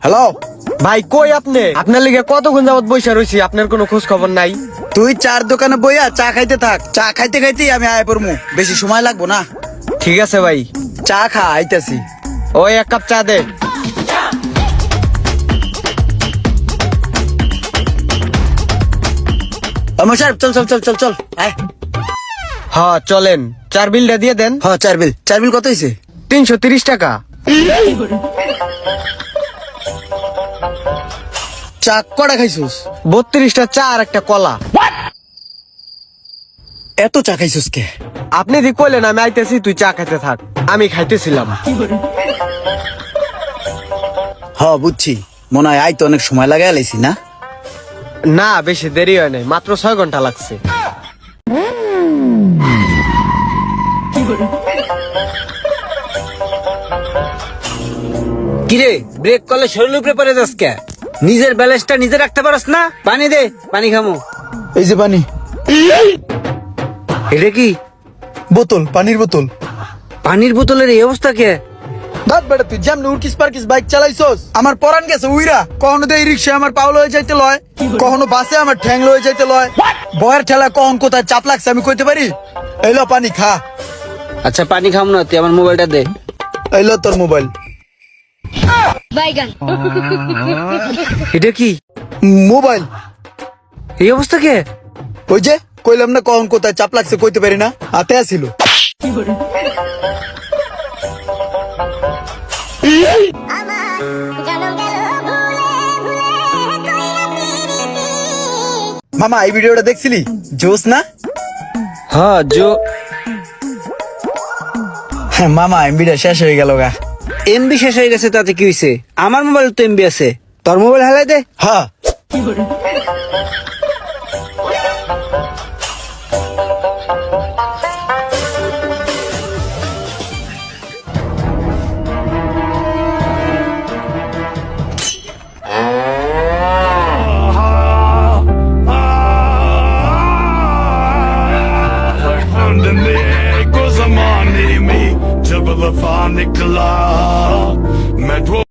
Hello ভাই কই আপনি? আপনার লিগে কতক্ষণ যাবত বইসা রইছি, আপনার কোনো খোঁজ খবর নাই। তুই চার দোকানে বইয়া চা খাইতে থাক, চা খাইতে খাইতেই আমি আয় পড়মু, বেশি সময় লাগবো না। ঠিক আছে ভাই, চা খা, আইতাছি। ওই এক কাপ চা দে। সাহেব চল চল চল চল চল আয়। হ্যাঁ চলেন, চার বিলটা দিয়ে দেন। হ্যাঁ চার বিল কত হয়েছে? 330 টাকা। চা কটা খাইছিস? 32টা চা আর একটা কলা। এত চা খাইছিস কে? আপনি দি কইলেন আমি আইতেছি, তুই চা খাইতে থাক, আমি খাইতেছিলাম। হ্যাঁ বুঝছি, মনে হয় আইতে অনেক সময় লাগাই লাইছি না? না বেশি দেরি হয় নাই, মাত্র 6 ঘন্টা লাগছে। কিরে ব্রেক করলে শরীর উপরে পড়ে যাস কে? নিজের ব্যালেন্সটা নিজে রাখতে পারস না? পানি দে, পানি খামো। এই যে পানি। এটা কি? বোতল, পানির বোতল। পানির বোতলের এই অবস্থা কে? দাঁত বেটা, তুই যেমন উর্কিস পার্কিস বাইক চালাইছস, আমার পরান গেছে উইরা। কখনো তো এই রিক্সা আমার পাউল হয়ে যাইতে লয়, কখনো বাসে আমার ঠ্যাং লয়ে যাইতে লয়। বয়ের ঠেলা কখন কোথায় চাপ লাগছে আমি কইতে পারি? এলো পানি খা। আচ্ছা পানি খাম না, তুই আমার মোবাইলটা দে। এলো তোর মোবাইল। বাইগান এটা কি? মোবাইল। এই অবস্থা কে? ওই যে কইলাম না কখন কোথায় চাপ লাগছে কইতে পারি না, হাতে আসিল। মামা এই ভিডিওটা দেখছিলি? জোস না? হ্যাঁ হ্যাঁ মামা, এমবিটা শেষ হয়ে গেল গা। এমবি শেষ হয়ে গেছে তাতে কি হয়েছে? আমার মোবাইল তো এমবি আছে, তোর মোবাইল হালাই দে। হ্যাঁ Zaman mi Jabal Nicola Metro